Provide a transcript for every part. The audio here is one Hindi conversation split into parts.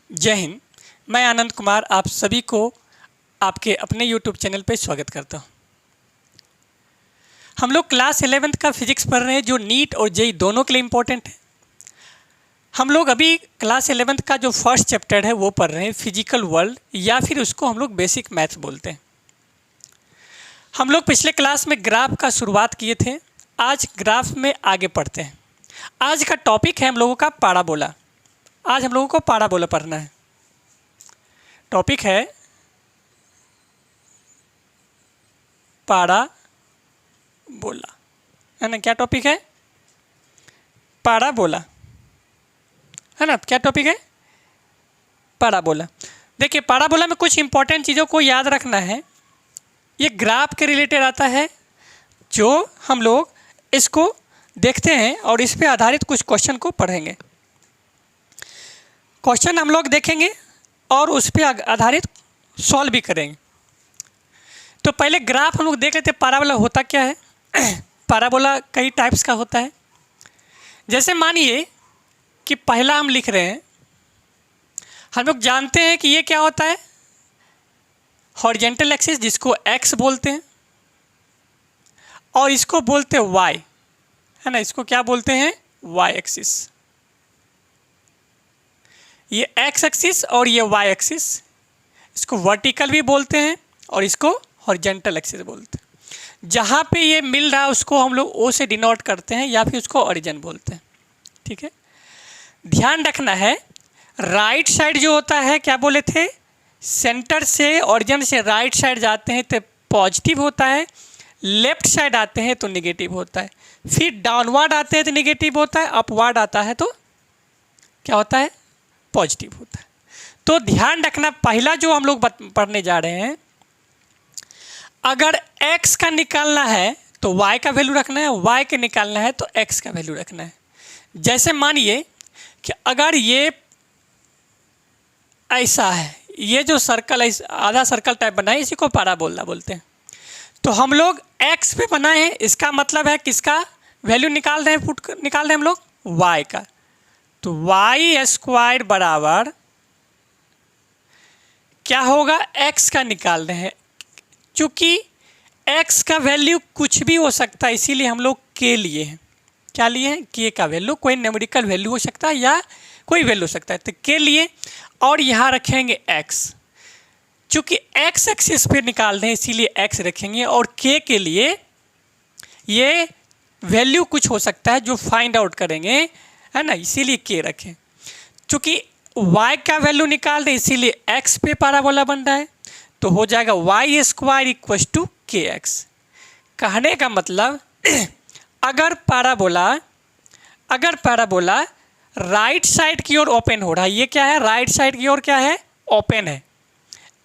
जय हिंद। मैं आनंद कुमार आप सभी को आपके अपने YouTube चैनल पे स्वागत करता हूँ। हम लोग क्लास 11th का फिजिक्स पढ़ रहे हैं जो नीट और जेई दोनों के लिए इम्पोर्टेंट है। हम लोग अभी क्लास 11th का जो फर्स्ट चैप्टर है वो पढ़ रहे हैं, फिजिकल वर्ल्ड, या फिर उसको हम लोग बेसिक मैथ्स बोलते हैं। हम लोग पिछले क्लास में ग्राफ का शुरुआत किए थे, आज ग्राफ में आगे पढ़ते हैं। आज का टॉपिक है हम लोगों का पाराबोला। आज हम लोगों को पाराबोला पढ़ना है। टॉपिक है पाराबोला, है ना। क्या टॉपिक है? पाराबोला, है ना। क्या टॉपिक है? पाराबोला। देखिए, पाराबोला में कुछ इंपॉर्टेंट चीज़ों को याद रखना है। ये ग्राफ के रिलेटेड आता है, जो हम लोग इसको देखते हैं और इस पे आधारित कुछ क्वेश्चन को पढ़ेंगे। क्वेश्चन हम लोग देखेंगे और उस पे आधारित सॉल्व भी करेंगे। तो पहले ग्राफ हम लोग देख लेते हैं, पाराबोला होता क्या है। पाराबोला कई टाइप्स का होता है। जैसे मानिए कि पहला हम लिख रहे हैं, हम लोग जानते हैं कि ये क्या होता है, हॉरिजेंटल एक्सिस, जिसको एक्स बोलते हैं, और इसको बोलते हैं वाई, है ना। इसको क्या बोलते हैं? Y axis. ये एक्स एक्सिस और ये वाई एक्सिस, इसको वर्टिकल भी बोलते हैं और इसको हॉरिजेंटल एक्सिस बोलते हैं। जहाँ पे ये मिल रहा है उसको हम लोग ओ से डिनोट करते हैं या फिर उसको ओरिजिन बोलते हैं। ठीक है, ध्यान रखना है। राइट साइड जो होता है, क्या बोले थे, सेंटर से ओरिजिन से राइट साइड जाते हैं तो पॉजिटिव होता है, लेफ्ट साइड आते हैं तो निगेटिव होता है, फिर डाउनवर्ड आते हैं तो निगेटिव होता है, अपवर्ड आता है तो क्या होता है? पॉजिटिव होता है। तो ध्यान रखना, पहला जो हम लोग पढ़ने जा रहे हैं, अगर x का निकालना है तो y का वैल्यू रखना है, y के निकालना है तो x का वैल्यू रखना है। जैसे मानिए कि अगर ये ऐसा है, ये जो सर्कल आधा सर्कल टाइप बना है, इसी को पाराबोला बोलते हैं। तो हम लोग x पे बनाए हैं, इसका मतलब है किसका वैल्यू निकाल रहे हैं, पुट निकाल रहे हैं हम लोग y का। तो वाई स्क्वायर बराबर क्या होगा? x का निकाल रहे हैं। चूंकि x का वैल्यू कुछ भी हो सकता है, इसीलिए हम लोग k लिए हैं। क्या लिए हैं? k का वैल्यू, कोई न्यूमेरिकल वैल्यू हो सकता है या कोई वैल्यू हो सकता है, तो k लिए और यहाँ रखेंगे x। चूंकि x एक्सिस पे निकाल रहे हैं इसीलिए x रखेंगे, और k के लिए ये वैल्यू कुछ हो सकता है जो फाइंड आउट करेंगे, है ना, इसीलिए k रखें। चूंकि y का वैल्यू निकाल रहे इसीलिए x पे पाराबोला बन रहा है, तो हो जाएगा वाई स्क्वायर इक्वल टू के एक्स। कहने का मतलब अगर पाराबोला राइट साइड की ओर ओपन हो रहा है, ये क्या है? राइट साइड की ओर क्या है? ओपन है।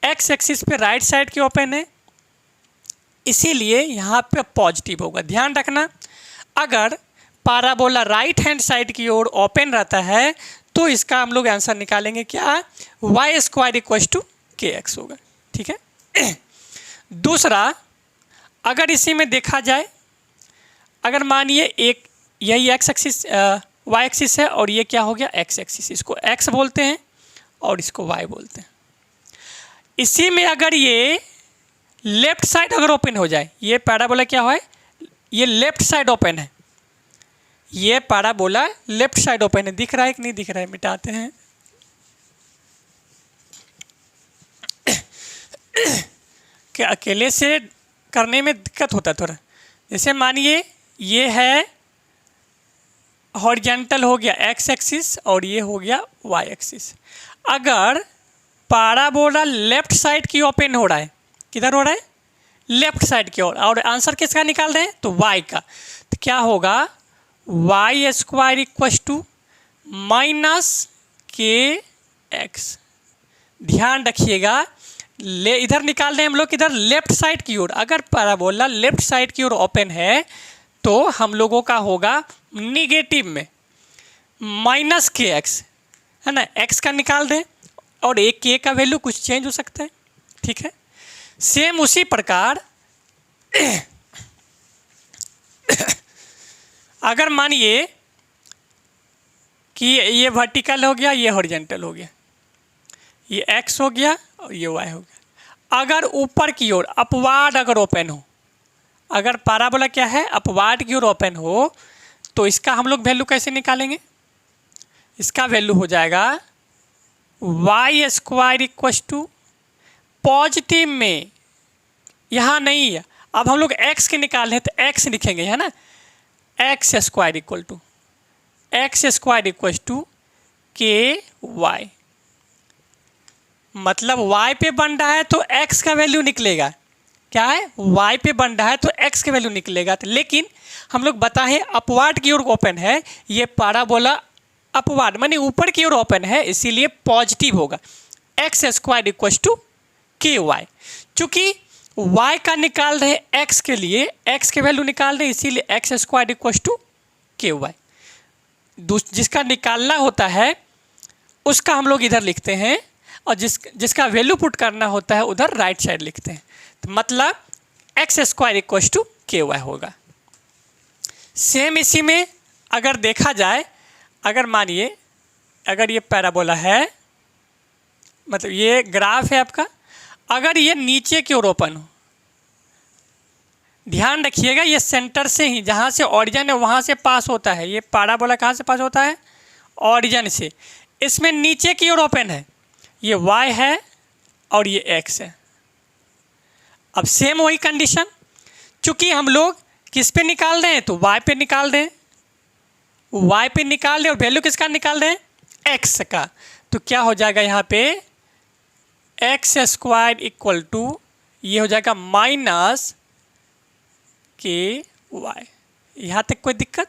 एक्स एक्सिस पे राइट साइड की ओपन है, इसीलिए यहाँ पे पॉजिटिव होगा। ध्यान रखना, अगर पाराबोला राइट हैंड साइड की ओर ओपन रहता है तो इसका हम लोग आंसर निकालेंगे क्या? वाई स्क्वायर इक्वल टू के एक्स होगा। ठीक है। दूसरा, अगर इसी में देखा जाए, अगर मानिए एक यही एक्स एक्सिस वाई एक्सिस है और ये क्या हो गया? X axis. इसको एक्स बोलते हैं और इसको वाई बोलते हैं। इसी में अगर ये लेफ्ट साइड अगर ओपन हो जाए, ये पैराबोला क्या है? ये लेफ्ट साइड ओपन है, ये पैराबोला लेफ्ट साइड ओपन है। दिख रहा है कि नहीं दिख रहा है? मिटाते हैं। कि अकेले से करने में दिक्कत होता है थोड़ा। जैसे मानिए ये है हॉरिजेंटल हो गया एक्स एक्सिस और ये हो गया वाई एक्सिस। अगर पाराबोला लेफ्ट साइड की ओपन हो रहा है, किधर हो रहा है? लेफ्ट साइड की ओर, और आंसर किसका निकाल रहे हैं? तो वाई का। तो क्या होगा? Y square equal to minus k X. ध्यान रखिएगा, इधर निकाल रहे हैं हम लोग, इधर लेफ्ट साइड की ओर। अगर पैराबोला लेफ्ट साइड की ओर ओपन है तो हम लोगों का होगा निगेटिव में माइनस के एक्स, है ना। एक्स का निकाल दें और एक के का वैल्यू कुछ चेंज हो सकता है। ठीक है, सेम उसी प्रकार अगर मानिए कि ये वर्टिकल हो गया, ये हॉरिजेंटल हो गया, ये x हो गया और ये y हो गया। अगर ऊपर की ओर अपवार्ड अगर ओपन हो, अगर पैराबोला क्या है अपवार्ड की ओर ओपन हो, तो इसका हम लोग वैल्यू कैसे निकालेंगे? इसका वैल्यू हो जाएगा Y square equal to, positive में यहाँ नहीं है, अब हम लोग x के निकाल हैं तो x लिखेंगे है ना, x square equal to k Y, मतलब y पे बन रहा है तो x का वैल्यू निकलेगा। क्या है? y पे बन रहा है तो x का वैल्यू निकलेगा। तो लेकिन हम लोग बताएं अपवार्ड की ओर ओपन है, ये पैराबोला अपवार्ड माने ऊपर की ओर ओपन है, इसीलिए पॉजिटिव होगा। X square equal to k Y, चूंकि y का निकाल रहे x के लिए, x के वैल्यू निकाल रहे इसीलिए x square equal to k Y. जिसका निकालना होता है उसका हम लोग इधर लिखते हैं और जिसका वैल्यू पुट करना होता है उधर राइट साइड लिखते हैं। तो मतलब x square equal to k Y होगा। सेम इसी में अगर देखा जाए, अगर मानिए अगर ये पैराबोला है, मतलब ये ग्राफ है आपका, अगर ये नीचे की ओर ओपन हो, ध्यान रखिएगा ये सेंटर से ही जहाँ से ऑरिजिन है वहाँ से पास होता है। ये पैराबोला कहाँ से पास होता है? ऑरिजिन से। इसमें नीचे की ओर ओपन है, ये y है और ये x है। अब सेम वही कंडीशन, चूंकि हम लोग किस पे निकाल रहे हैं तो y पे निकाल रहे हैं, y पे निकाल रहे और वैल्यू किसका निकाल रहे हैं? x का। तो क्या हो जाएगा यहाँ पे एक्स स्क्वायर इक्वल टू ये हो जाएगा माइनस के वाई। यहाँ तक कोई दिक्कत?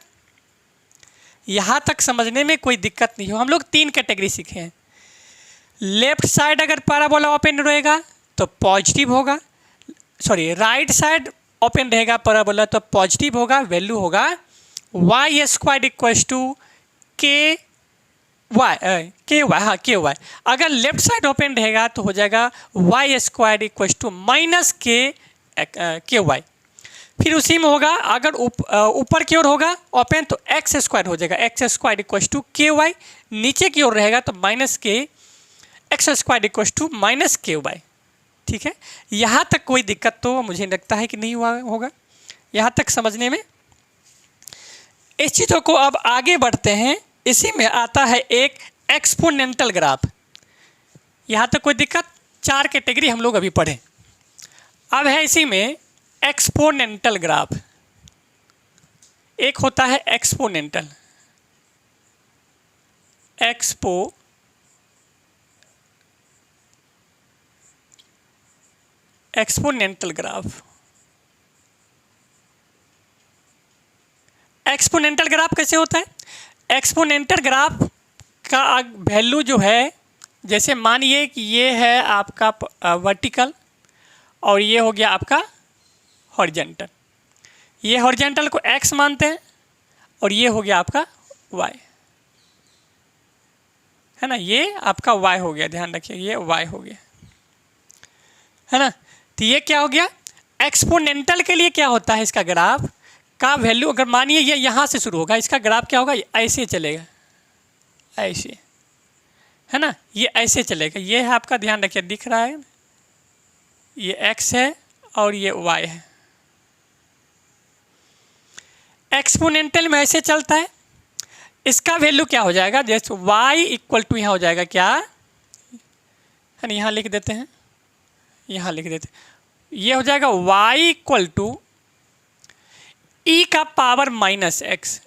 यहाँ तक समझने में कोई दिक्कत नहीं हो। हम लोग 3 कैटेगरी सीखे हैं। लेफ्ट साइड अगर पैराबोला ओपन रहेगा तो पॉजिटिव होगा, सॉरी राइट साइड ओपन रहेगा पैराबोला तो पॉजिटिव होगा, वैल्यू होगा Y square equal to k Y, हाँ के वाई। अगर लेफ्ट साइड ओपन रहेगा तो हो जाएगा Y square equal to minus k Y. फिर उसी में होगा अगर ऊपर की ओर होगा ओपन तो एक्स स्क्वायर हो जाएगा, X square equal to k Y. नीचे की ओर रहेगा तो minus k X square equal to minus k Y. ठीक है, यहाँ तक कोई दिक्कत तो मुझे लगता है कि नहीं हुआ होगा यहाँ तक समझने में। इस चीज़ों को अब आगे बढ़ते हैं। इसी में आता है एक एक्सपोनेंटल ग्राफ। यहाँ तक कोई दिक्कत? 4 कैटेगरी हम लोग अभी पढ़े। अब है इसी में एक्सपोनेंटल ग्राफ। एक होता है एक्सपोनेंटल ग्राफ। एक्सपोनेंटल ग्राफ कैसे होता है? एक्सपोनेंटल ग्राफ का वैल्यू जो है, जैसे मानिए कि ये है आपका वर्टिकल और ये हो गया आपका हॉरिजॉन्टल। ये हॉरिजॉन्टल को x मानते हैं और ये हो गया आपका y, है ना, ये आपका y हो गया। ध्यान रखिए ये y हो गया, है ना। तो ये क्या हो गया? एक्सपोनेंटल के लिए क्या होता है, इसका ग्राफ का वैल्यू अगर मानिए ये यहाँ से शुरू होगा, इसका ग्राफ क्या होगा? ऐसे चलेगा, ऐसे, है ना, ये ऐसे चलेगा। ये है आपका, ध्यान रखिए दिख रहा है, ये x है और ये y है। एक्सपोनेंटल में ऐसे चलता है। इसका वैल्यू क्या हो जाएगा? जैसे y इक्वल टू यहाँ हो जाएगा क्या, है ना, यहाँ लिख देते हैं, यहाँ लिख देते हैं, ये हो जाएगा y इक्वल टू e का पावर माइनस एक्स,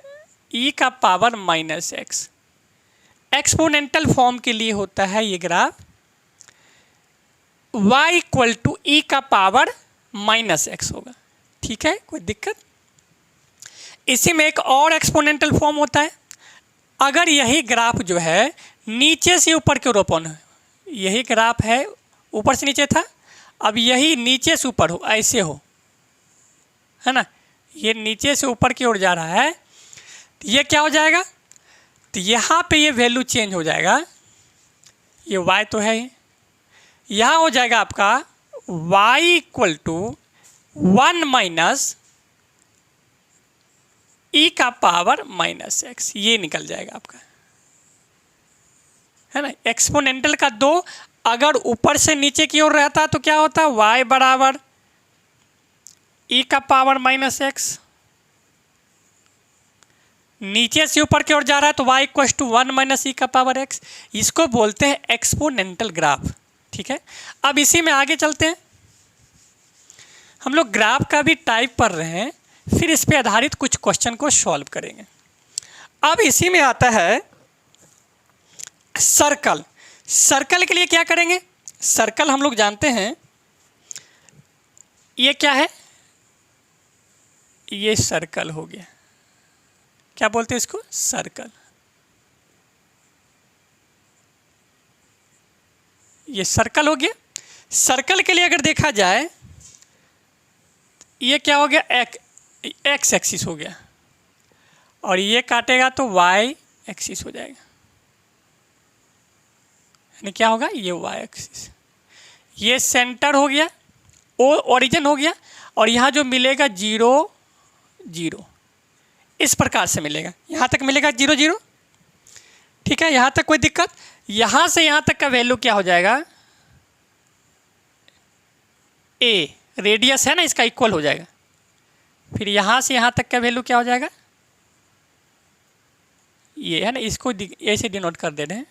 e का power minus X. Exponential form के लिए होता है ये graph y equal to e का पावर माइनस एक्स होगा। ठीक है, कोई दिक्कत? इसी में एक और एक्सपोनेंटल फॉर्म होता है। अगर यही ग्राफ जो है नीचे से ऊपर की ओर ओपन है, यही ग्राफ है ऊपर से नीचे था, अब यही नीचे से ऊपर हो, ऐसे हो, है ना, ये नीचे से ऊपर की ओर जा रहा है, तो ये क्या हो जाएगा? तो यहाँ पे ये वैल्यू चेंज हो जाएगा। ये y तो है ही, यहाँ हो जाएगा आपका y equal to 1 minus e का पावर माइनस एक्स, ये निकल जाएगा आपका, है ना। एक्सपोनेंटल का 2 अगर ऊपर से नीचे की ओर रहता तो क्या होता, y बराबर e का पावर माइनस एक्स, नीचे से ऊपर की ओर जा रहा है तो y इक्वल टू 1 माइनस ई का पावर x। इसको बोलते हैं एक्सपोनेंटल ग्राफ। ठीक है, अब इसी में आगे चलते हैं। हम लोग ग्राफ का भी टाइप पढ़ रहे हैं, फिर इस पे आधारित कुछ क्वेश्चन को सॉल्व करेंगे। अब इसी में आता है सर्कल। सर्कल के लिए क्या करेंगे, सर्कल हम लोग जानते हैं ये क्या है, ये सर्कल हो गया। क्या बोलते हैं इसको, सर्कल। ये सर्कल हो गया। सर्कल के लिए अगर देखा जाए ये क्या हो गया, एक्स एक्सिस हो गया, और ये काटेगा तो वाई एक्सिस हो जाएगा। यानी क्या होगा, ये वाई एक्सिस। ये सेंटर हो गया, ओ ओरिजिन हो गया, और यहाँ जो मिलेगा 0 0, इस प्रकार से मिलेगा। यहाँ तक मिलेगा 0 0। ठीक है, यहाँ तक कोई दिक्कत। यहाँ से यहाँ तक का वैल्यू क्या हो जाएगा, ए रेडियस है ना इसका, इक्वल हो जाएगा। फिर यहाँ से यहाँ तक का वैल्यू क्या हो जाएगा, ये है ना, इसको ऐसे डिनोट कर दे रहे हैं।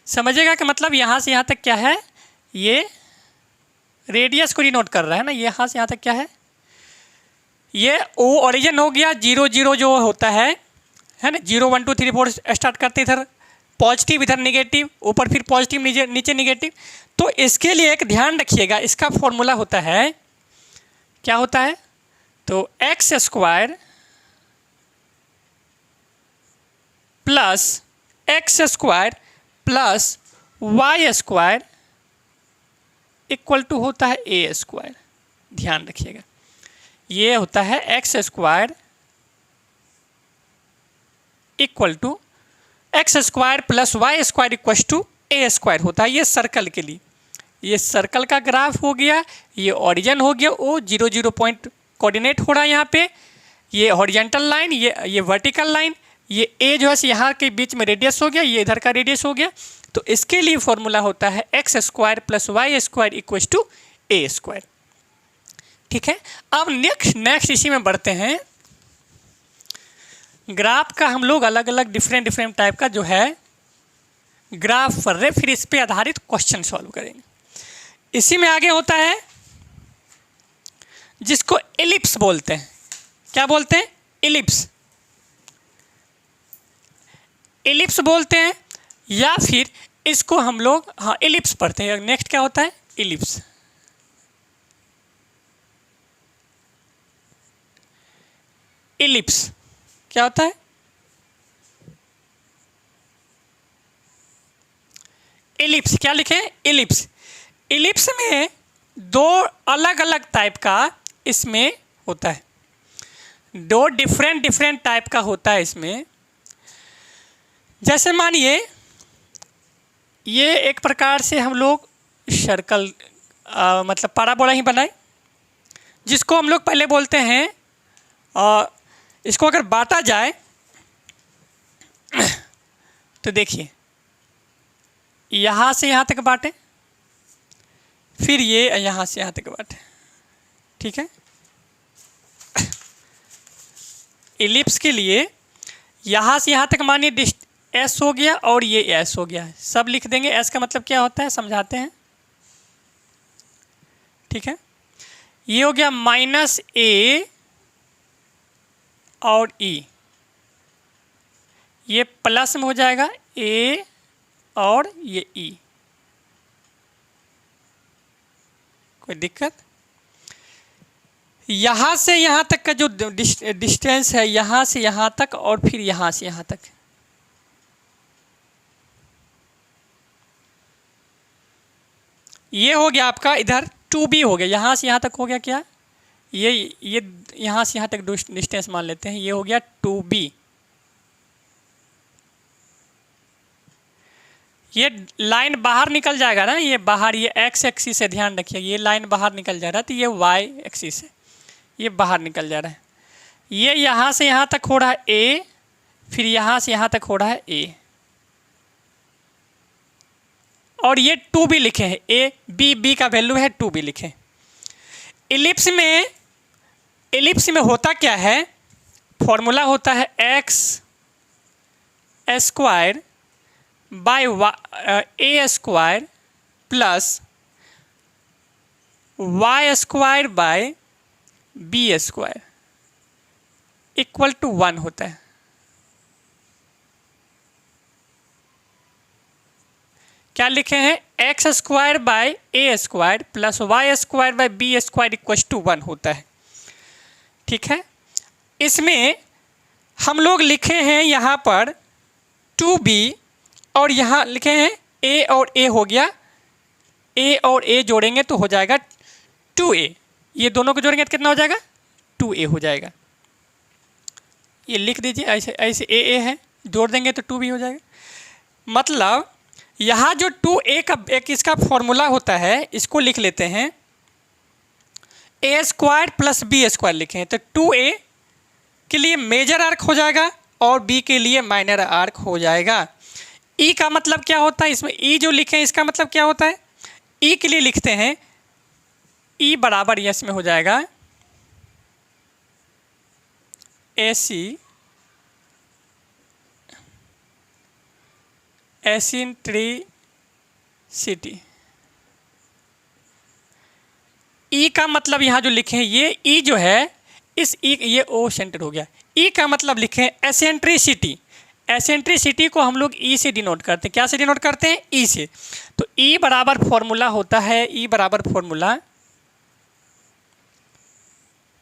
समझिएगा कि मतलब यहाँ से यहाँ तक क्या है, ये रेडियस को डिनोट कर रहा है ना। यहाँ से यहाँ तक क्या है, ये ओ ओरिजिन हो गया। 0 0 जो होता है ना, 0 1 2 3 4 स्टार्ट करते इधर पॉजिटिव, इधर निगेटिव, ऊपर फिर पॉजिटिव, नीचे निगेटिव। तो इसके लिए एक ध्यान रखिएगा, इसका फॉर्मूला होता है, क्या होता है, तो X square plus X square plus Y square equal to होता है ए स्क्वायर। ध्यान रखिएगा, ये होता है X square equal to X square plus Y square equal to A square होता है। ये सर्कल के लिए, ये सर्कल का ग्राफ हो गया, ये ओरिजिन हो गया, ओ 0 0 पॉइंट कोऑर्डिनेट हो रहा है यहाँ पे। ये हॉरिजॉन्टल लाइन, ये वर्टिकल लाइन, ये ए जो है यहाँ के बीच में रेडियस हो गया, ये इधर का रेडियस हो गया। तो इसके लिए फॉर्मूला होता है X square plus Y square equal to A square. ठीक है, अब नेक्स्ट इसी में बढ़ते हैं। ग्राफ का हम लोग अलग अलग डिफरेंट टाइप का जो है ग्राफ पढ़ रहे, फिर इस पे आधारित क्वेश्चन सॉल्व करेंगे। इसी में आगे होता है जिसको एलिप्स बोलते हैं। क्या बोलते हैं, एलिप्स। एलिप्स बोलते हैं, या फिर इसको हम लोग एलिप्स पढ़ते हैं। नेक्स्ट क्या होता है, एलिप्स। एलिप्स क्या होता है, एलिप्स क्या लिखें, एलिप्स। एलिप्स में दो अलग अलग टाइप का इसमें होता है, दो डिफरेंट टाइप का होता है इसमें। जैसे मानिए ये एक प्रकार से हम लोग सर्कल मतलब पैराबोला ही बनाए, जिसको हम लोग पहले बोलते हैं, इसको अगर बांटा जाए तो देखिए यहाँ से यहाँ तक बांटे, फिर ये यहाँ से यहाँ तक बांटे। ठीक है, एलिप्स के लिए यहाँ से यहाँ तक मानिए एस हो गया और ये एस हो गया, सब लिख देंगे। एस का मतलब क्या होता है समझाते हैं। ठीक है, ये हो गया माइनस ए और ई, ये प्लस में हो जाएगा ए और ये ई। कोई दिक्कत, यहाँ से यहाँ तक का जो डिस्टेंस है, यहाँ से यहाँ तक और फिर यहाँ से यहाँ तक, ये हो गया आपका इधर 2b हो गया। यहाँ से यहाँ तक हो गया क्या, ये यहाँ से यहाँ तक डिस्टेंस मान लेते हैं, ये हो गया 2b। ये लाइन बाहर निकल जाएगा ना, ये बाहर, ये एक्स एक्सिस है, ध्यान रखिए, ये लाइन बाहर निकल जा रहा है, तो ये वाई एक्सिस है, ये बाहर निकल जा रहा है। ये यहाँ से यहाँ तक हो रहा है ए, फिर यहाँ से यहाँ तक हो रहा है ए, और ये 2b लिखे हैं, ए बी का वैल्यू है 2b लिखे। इलिप्स में होता क्या है, फॉर्मूला होता है X square by A square plus Y square by B square equal to 1 होता है। क्या लिखे हैं, X square by A square plus Y square by B square equal to 1 होता है। ठीक है, इसमें हम लोग लिखे हैं यहाँ पर 2b और यहाँ लिखे हैं a और a हो गया, a और a जोड़ेंगे तो हो जाएगा 2a, ये दोनों को जोड़ेंगे तो कितना हो जाएगा 2a हो जाएगा। ये लिख दीजिए, ऐसे ऐसे a है, जोड़ देंगे तो 2b हो जाएगा। मतलब यहाँ जो 2a का एक इसका फॉर्मूला होता है, इसको लिख लेते हैं a square plus B square लिखे हैं, तो 2a के लिए मेजर आर्क हो जाएगा और b के लिए माइनर आर्क हो जाएगा। e का मतलब क्या होता है, इसमें e जो लिखे हैं इसका मतलब क्या होता है, e के लिए लिखते हैं e बराबर यस में हो जाएगा एसेंट्रिसिटी। ई का मतलब यहाँ जो लिखे हैं ये ई जो है, इस ई ये ओ सेंटर हो गया। ई का मतलब लिखे हैं एसेंट्रिसिटी। एसेंट्रिसिटी को हम लोग ई से डिनोट करते हैं, क्या से डिनोट करते हैं, ई से। तो ई बराबर फॉर्मूला होता है, ई बराबर formula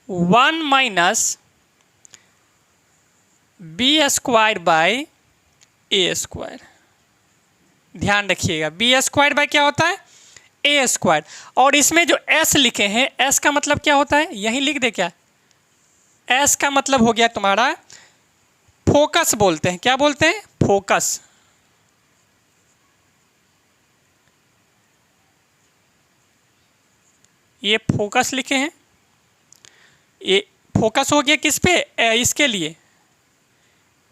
1 minus B square by A square. ध्यान रखिएगा, बी स्क्वायर बाय क्या होता है, ए स्क्वायर। और इसमें जो एस लिखे हैं, एस का मतलब क्या होता है, यहीं लिख दे क्या, एस का मतलब हो गया तुम्हारा फोकस बोलते हैं, क्या बोलते हैं, फोकस। ये फोकस लिखे हैं, ये फोकस हो गया किस पे, इसके लिए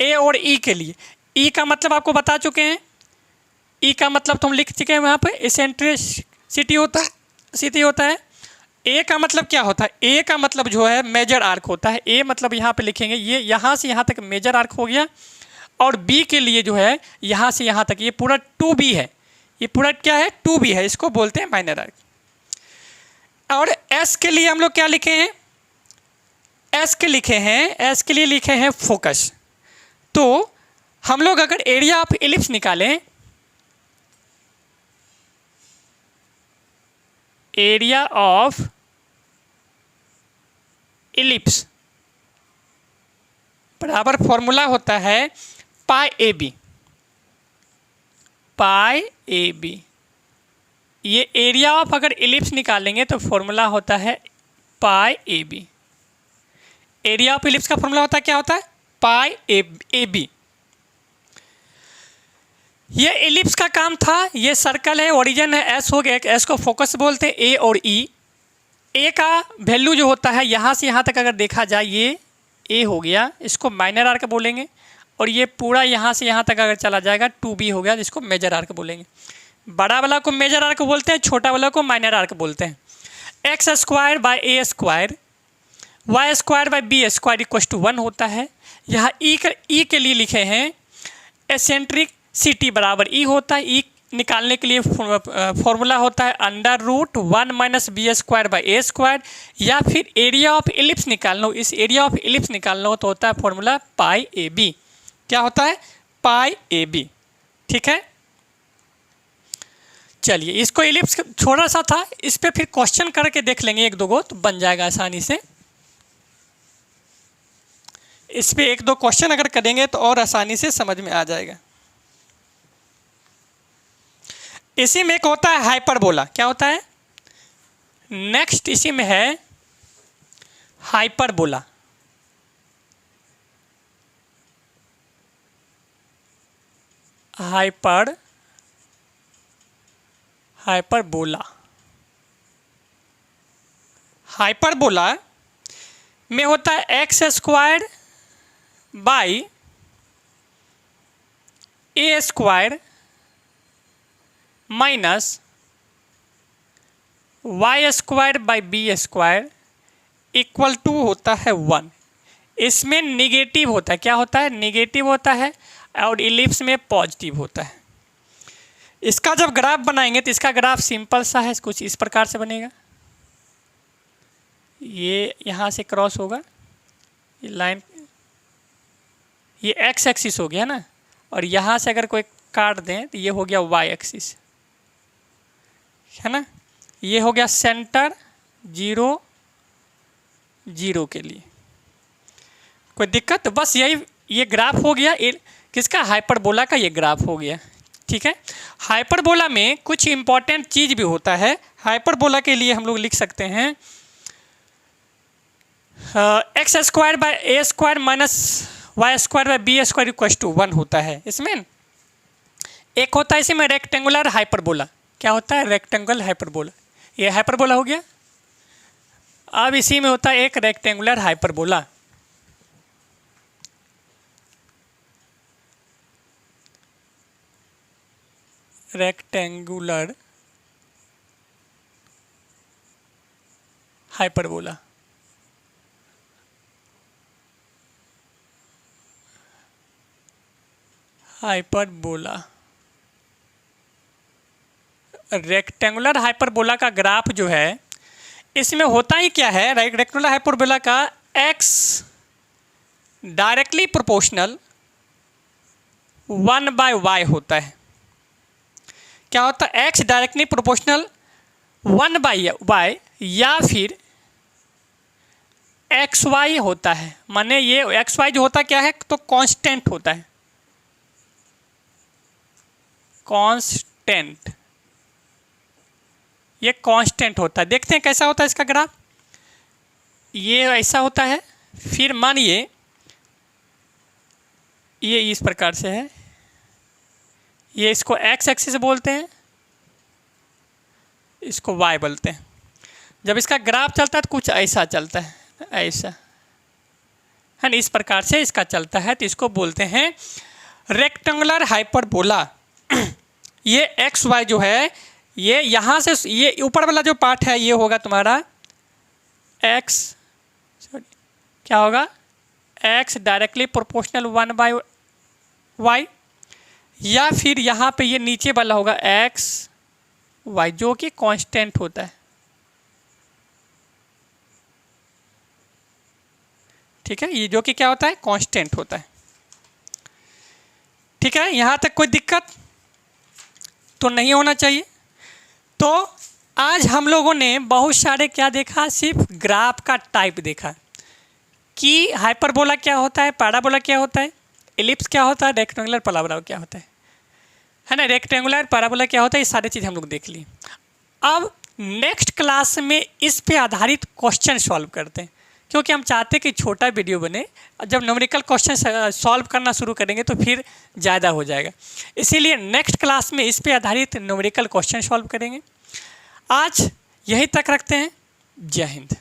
ए और ई के लिए। ई का मतलब आपको बता चुके हैं, ई का मतलब तुम लिख चुके हैं वहाँ पे, एसेंट्रिसिटी होता है, सिटी होता है। ए का मतलब क्या होता है, ए का मतलब जो है मेजर आर्क होता है। ए मतलब यहाँ पे लिखेंगे, ये यहाँ से यहाँ तक मेजर आर्क हो गया। और बी के लिए जो है यहाँ से यहाँ तक ये पूरा 2b है, ये पूरा क्या है 2b है, इसको बोलते हैं माइनर आर्क। और एस के लिए हम लोग क्या लिखे हैं, एस के लिखे हैं, एस के लिए लिखे हैं फोकस। तो हम लोग अगर एरिया ऑफ एलिप्स निकालें, एरिया ऑफ एलिप्स बराबर फॉर्मूला होता है pi A B, pi A B. ये एरिया ऑफ अगर एलिप्स निकालेंगे तो फॉर्मूला होता है pi A B. Area of ellipse का फॉर्मूला होता है क्या होता है, पाई ए बी। ये एलिप्स का काम था, ये सर्कल है, ओरिजिन है, एस हो गया, एस को फोकस बोलते हैं, ए और ई। ए का वैल्यू जो होता है यहाँ से यहाँ तक अगर देखा जाए ये ए हो गया, इसको माइनर आर्क बोलेंगे। और ये पूरा यहाँ से यहाँ तक अगर चला जाएगा 2b हो गया, जिसको मेजर आर्क बोलेंगे। बड़ा वाला को मेजर आर्क बोलते हैं, छोटा वाला को माइनर आर्क बोलते हैं। X square by A square Y square by B square equal to 1 होता है। यहाँ ई के लिए लिखे हैं एसेंट्रिक सिटी बराबर ई होता है। ई निकालने के लिए फॉर्मूला होता है √1 minus B square by A square. या फिर एरिया ऑफ एलिप्स निकालना हो, इस एरिया ऑफ एलिप्स निकालना हो तो होता है फॉर्मूला पाई ए बी। क्या होता है, पाई ए बी। ठीक है, चलिए इसको एलिप्स छोटा सा था, इस पर फिर क्वेश्चन करके देख लेंगे एक दो गो, तो बन जाएगा आसानी से। इस पर एक दो क्वेश्चन अगर करेंगे तो और आसानी से समझ में आ जाएगा। इसी में एक होता है हाइपरबोला। क्या होता है, नेक्स्ट इसी में है हाइपरबोला। हाइपरबोला में होता है X square by A square minus Y square by B square equal to होता है 1। इसमें निगेटिव होता है, क्या होता है, निगेटिव होता है, और इलिप्स में पॉजिटिव होता है। इसका जब ग्राफ बनाएंगे तो इसका ग्राफ सिंपल सा है, कुछ इस प्रकार से बनेगा। ये यहाँ से क्रॉस होगा, ये लाइन, ये एक्स एक्सिस हो गया ना, और यहाँ से अगर कोई काट दें तो ये हो गया वाई एक्सिस, है ना। ये हो गया सेंटर 0 0 के लिए। कोई दिक्कत? तो बस यही, ये ग्राफ हो गया किसका, हाइपरबोला का ये ग्राफ हो गया। ठीक है, हाइपरबोला में कुछ इंपॉर्टेंट चीज़ भी होता है। हाइपरबोला के लिए हम लोग लिख सकते हैं X square by A square minus Y square by B square equal to 1 होता है। इसमें एक होता है इसमें रेक्टेंगुलर हाइपरबोला। क्या होता है, रेक्टेंगुलर हाइपरबोला। ये हाइपरबोला हो गया। अब इसी में होता है एक rectangular hyperbola. Rectangular hyperbola, hyperbola, rectangular hyperbola का ग्राफ जो है, इसमें होता ही क्या है, रेक्टेंगुलर हाइपरबोला का एक्स डायरेक्टली प्रोपोर्शनल 1/y होता है। क्या होता है, एक्स डायरेक्टली प्रोपोर्शनल 1/y या फिर एक्स वाई होता है। माने ये एक्स वाई जो होता क्या है, तो कांस्टेंट होता है, कांस्टेंट, ये कांस्टेंट होता है। देखते हैं कैसा होता है इसका ग्राफ। ये ऐसा होता है, फिर मानिए ये इस प्रकार से है, ये इसको एक्स एक्सिस बोलते हैं, इसको वाई बोलते हैं। जब इसका ग्राफ चलता है तो कुछ ऐसा चलता है, ऐसा है ना, इस प्रकार से इसका चलता है, तो इसको बोलते हैं रेक्टेंगुलर हाइपरबोला। ये एक्स वाई जो है, ये यहाँ से ये ऊपर वाला जो पार्ट है ये होगा तुम्हारा एक्स, क्या होगा, एक्स डायरेक्टली प्रोपोर्शनल 1/y, या फिर यहाँ पे ये नीचे वाला होगा एक्स वाई जो कि कांस्टेंट होता है। ठीक है, ये जो कि क्या होता है, कांस्टेंट होता है। ठीक है, यहाँ तक कोई दिक्कत तो नहीं होना चाहिए। तो आज हम लोगों ने बहुत सारे क्या देखा, सिर्फ ग्राफ का टाइप देखा कि हाइपरबोला क्या होता है, पैराबोला क्या होता है, एलिप्स क्या होता है, रेक्टेंगुलर पैराबोला क्या होता है ना, रेक्टेंगुलर पैराबोला क्या होता है, ये सारी चीज़ हम लोग देख ली। अब नेक्स्ट क्लास में इस पे आधारित क्वेश्चन सॉल्व करते हैं, क्योंकि हम चाहते हैं कि छोटा वीडियो बने। जब न्यूमेरिकल क्वेश्चन सॉल्व करना शुरू करेंगे तो फिर ज़्यादा हो जाएगा, इसीलिए नेक्स्ट क्लास में इस पे आधारित न्यूमेरिकल क्वेश्चन सॉल्व करेंगे। आज यहीं तक रखते हैं। जय हिंद।